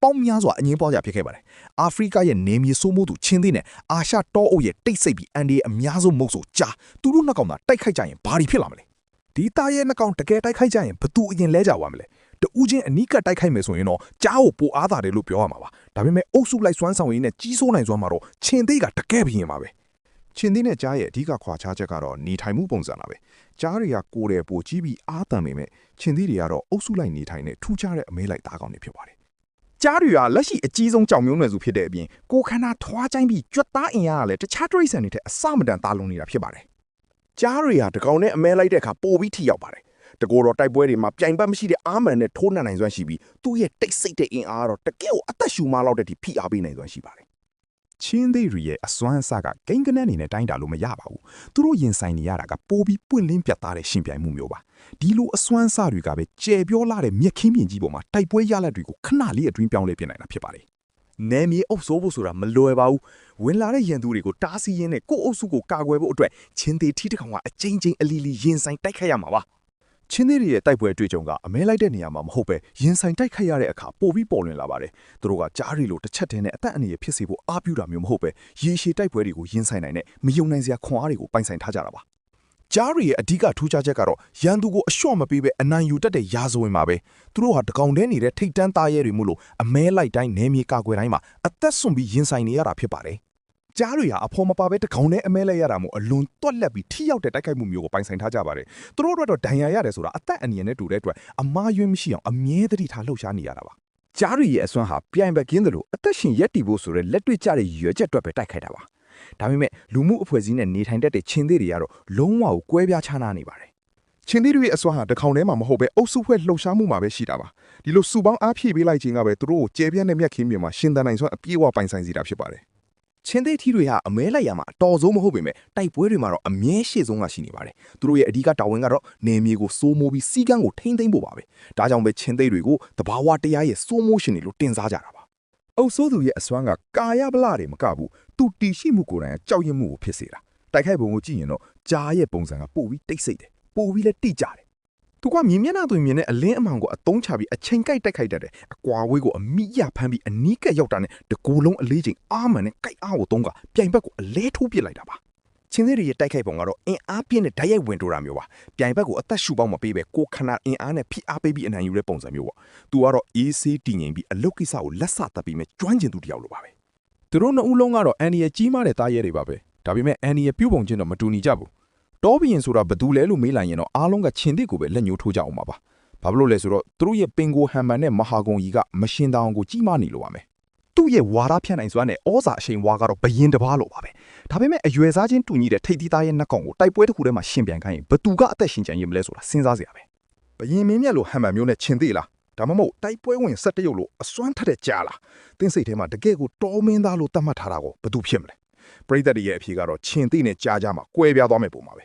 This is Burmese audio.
ပေါင်းများစွာအငင်းပွားကြဖြစ်ခဲ့ပါတယ်အာဖရိကရဲ့နေမြေစိုးမိုးသူချင်းသေးနဲ့အာရှတောအုပ်ရဲ့တိတ်ဆိတ်ပြီးအန်ဒီရဲ့အများဆုံးမုတ်ဆိုကြားသူတို့နှစ်ကောင်သာတိုက်ခိုက်ကြရင်ဘာတွေဖြစ်လာမလဲဒီသားရဲ့နှစ်ကောင်တကယ်တိုက်ခိုက်ကြရင်ဘသူအရင်လဲကြပါမလဲတူးချင်းအနီးကပ်တိုက်ခိုက်မယ်ဆိုရင်တော့ကြားကိုပိုအားတာတယ်လို့ပြောရမှာပါဒါပေမဲ့အုပ်စုလိုက်စွမ်းဆောင်ရည်နဲ့ကြီးစိုးနိုင်စွမ်းမှာတော့ချင်းသေးကတကယ်ပြင်းပါပဲချင်းသေးနဲ့ကြားရဲ့အဓိကခွာခြားချက်ကတော့နေထိုင်မှုပုံစံလာပဲကြားတွေကကိုယ်တယ်ပိုကြီးပြီးအားတန်ပေမဲ့ချင်းသေးတွေကတော့အုပ်စုလိုက်နေထိုင်တဲ့ထူးခြားတဲ့အမဲလိုက်သားကောင်တွေဖြစ်ပါတယ်ကြားတွေကလက်ရှိအကြီးဆုံးကြောင်မျိုးနွယ်စုဖြစ်တဲ့အပြင်ကိုခန္ဓာထွားချိုင်းပြီးကြွတ်သားအင်အားကလည်းတခြားတရိတ်ဆန်တွေထက်အစမတန်သားလုံးနေတာဖြစ်ပါတယ်ကြားတွေကတကောင်နဲ့အမဲလိုက်တဲ့အခါပိုပြီးထိရောက်ပါတယ်တကောတော့တိုက်ပွဲတွေမှာပြိုင်ပတ်မရှိတဲ့အာမန်နဲ့ထိုးနှံနိုင်စွမ်းရှိပြီးသူ့ရဲ့တိတ်ဆိတ်တဲ့အင်အားတော့တကယ်ကိုအသက်ရှူမလောက်တဲ့ဒီဖိအားပေးနိုင်စွမ်းရှိပါတယ်ချင်းသေးရီရဲ့အစွမ်းအစကဂိမ်းကနေနဲ့တိုင်းတာလို့မရပါဘူးသူတို့ရင်ဆိုင်နေရတာကပိုပြီးပွင့်လင်းပြတ်သားတဲ့ရှင်ပြိုင်မှုမျိုးပါဒီလိုအစွမ်းအစတွေကပဲကြဲပြောလာတဲ့မြက်ခင်းမြင်ကြီးပေါ်မှာတိုက်ပွဲရလဒ်တွေကိုခဏလေးအတွင်းပြောင်းလဲပြနိုင်တာဖြစ်ပါတယ်နယ်မြေအုပ်စိုးဖို့ဆိုတာမလွယ်ပါဘူးဝင်လာတဲ့ရန်သူတွေကိုတားဆီးရင်းနဲ့ကိုယ့်အုပ်စုကိုကာကွယ်ဖို့အတွက်ချင်းသေးထီးတစ်ကောင်ကအကြိမ်ကြိမ်အလီလီရင်ဆိုင်တိုက်ခိုက်ရမှာပါချင်းသေးရဲ့တိုက်ပွဲအတွေ့အကြုံကအမဲလိုက်တဲ့နေရာမှာမဟုတ်ပဲရင်ဆိုင်တိုက်ခိုက်ရတဲ့အခါပိုပြီးပေါ်လွင်လာပါတယ်သူတို့ကကြားရီလိုတစ်ချက်တည်းနဲ့အသက်အန္တရာယ်ဖြစ်စေဖို့အားပြုတာမျိုးမဟုတ်ပဲရေရှည်တိုက်ပွဲတွေကိုရင်ဆိုင်နိုင်တဲ့မယုံနိုင်စရာခွန်အားတွေကိုပိုင်ဆိုင်ထားကြတာပါကြားရီရဲ့အဓိကထူးခြားချက်ကတော့ရန်သူကိုအလျှော့မပေးပဲအနိုင်ယူတတ်တဲ့ရာဇဝင်ပါပဲသူတို့ဟာတကောင်တည်းနေတဲ့ထိတ်တန်းသားရဲတွေမို့လို့အမဲလိုက်တိုင်းနယ်မြေကာကွယ်တိုင်းမှာအသက်ဆွန့်ပြီးရင်ဆိုင်နေရတာဖြစ်ပါတယ်ကြားတွေဟာအဖော်မပါပဲတကောင်နဲ့အမဲလိုက်ရတာမို့အလွန်တွက်လက်ပြီးထိရောက်တဲ့တိုက်ခိုက်မှုမျိုးကိုပိုင်ဆိုင်ထားကြပါတယ်သူတို့အတွက်တော့ဒဏ်ရာရတယ်ဆိုတာအသက်အန္တရာယ်နဲ့တူတဲ့အတွက်အမားယွင်းမရှိအောင်အမြဲတည်းထားလှုပ်ရှားနေရတာပါကြားတွေရဲ့အစွမ်းဟာပြိုင်ဘက်ကင်းတယ်လို့အသက်ရှင်ရက်တည်ဖို့ဆိုတဲ့လက်တွေ့ကျတဲ့ရည်ရွယ်ချက်အတွက်ပဲတိုက်ခိုက်တာပါဒါပေမဲ့လူမှုအဖွဲ့အစည်းနဲ့နေထိုင်တတ်တဲ့ချင်းသေးတွေကတော့လုံးဝကိုကွဲပြားခြားနားနေပါတယ်ချင်းသေးတွေရဲ့အစွမ်းဟာတကောင်ထဲမှာမဟုတ်ပဲအုပ်စုဖွဲ့လှုပ်ရှားမှုမှာပဲရှိတာပါဒီလိုစုပေါင်းအားဖြည့်ပေးလိုက်ခြင်းကပဲသူတို့ကိုကျဲပြန့်တဲ့မြက်ခင်းမြေမှာရှင်သန်နိုင်စွမ်းအပြည့်အဝပိုင်ဆိုင်စေတာဖြစ်ပါတယ်ချင်းသေးထီတွေဟာအမဲလိုက်ရမှာအတော်ဆုံးမဟုတ်ပေမဲ့တိုက်ပွဲတွေမှာတော့အမြဲရှေ့ဆုံးကရှိနေပါတယ်သူတို့ရဲ့အဓိကတာဝန်ကတော့နေမြေကိုစိုးမိုးပြီးစီးကန်းကိုထိမ့်သိမ့်ဖို့ပါပဲဒါကြောင့်ပဲချင်းသေးတွေကိုတဘာဝတရားရဲ့စိုးမိုးရှင်တွေလို့တင်စားကြတာပါအုပ်စိုးသူရဲ့အစွမ်းကကာယဗလာတွေမကဘူးသူတီရှိမှုကိုယ်တိုင်ကြောက်ရွံ့မှုကိုဖြစ်စေတာတိုက်ခိုက်ပုံကိုကြည့်ရင်တော့ကြားရဲ့ပုံစံကပိုပြီးတိတ်ဆိတ်တယ်ပိုပြီးလည်းတိကျတယ်သူကမြင်မျက်နှာသွင်းမြင်တဲ့အလင်းအမှန်ကိုအသုံးချပြီးအချိန်ကိုက်တိုက်ခိုက်တတ်တယ်အကွာဝေးကိုအမိရဖမ်းပြီးအနီးကပ်ရောက်တာနဲ့တကူလုံးအလေးချိန်အားမှန်နဲ့ကိုက်အားကိုသုံးကပြိုင်ဘက်ကိုအလဲထိုးပစ်လိုက်တာပါချင်းသေးရဲ့တိုက်ခိုက်ပုံကတော့အင်အားပြင်းတဲ့ဓာတ်ရိုက်ဝင်တိုးတာမျိုးပါပြိုင်ဘက်ကိုအသက်ရှူပေါင်းမပေးပဲကိုခန္ဓာအင်အားနဲ့ဖိအားပေးပြီးအနိုင်ယူတဲ့ပုံစံမျိုးပေါ့သူကတော့အေးဆေးတည်ငြိမ်ပြီးအလုတ်ကိစ္စကိုလက်ဆသတ်ပြီးမဲ့ကျွမ်းကျင်သူတယောက်လိုပါပဲသူတို့နှစ်ဦးလုံးကတော့အန်ဒီရဲ့ကြီးမားတဲ့သားရဲတွေပါပဲဒါပေမဲ့အန်ဒီရဲ့ပြုပုံချင်းတော့မတူညီကြဘူးတောဘရင်ဆိုတာဘသူလဲလို့မေးလိုက်ရင်တော့အားလုံးကချင်းတစ်ကိုပဲလက်ညှိုးထိုးကြအောင်ပါဘာဖြစ်လို့လဲဆိုတော့သူတို့ရဲ့ပင်ကိုဟန်မန်နဲ့မဟာဂုံကြီးကမရှင်တောင်ကိုကြီးမားနေလို့ပါမယ်သူ့ရဲ့ဝါဒဖြန့်နိုင်စွမ်းနဲ့ဩဇာအရှိန်ဝါကတော့ဘယင်တစ်ပါးလို့ပါပဲဒါပေမဲ့အရွယ်စားချင်းတူညီတဲ့ထိပ်သီးသားရဲ့နှက်ကောင်ကိုတိုက်ပွဲတစ်ခုထဲမှာရှင်ပြန်ခိုင်းရင်ဘသူကအသက်ရှင်ကြံရမလဲဆိုတာစဉ်းစားစရာပဲဘယင်မင်းမြတ်လို့ဟန်မန်မျိုးနဲ့ချင်းသေးလားဒါမှမဟုတ်တိုက်ပွဲဝင်၁၁ရုပ်လို့အစွမ်းထက်တဲ့ကြားလားတင်းစိတ်ထဲမှာတကယ်ကိုတော်မင်းသားလို့သတ်မှတ်ထားတာကိုဘသူဖြစ်မလဲပရိသတ်ရဲ့အဖြေကတော့ချင်းသေးနဲ့ကြားမှာကွဲပြားသွားမယ်ပုံပါပဲ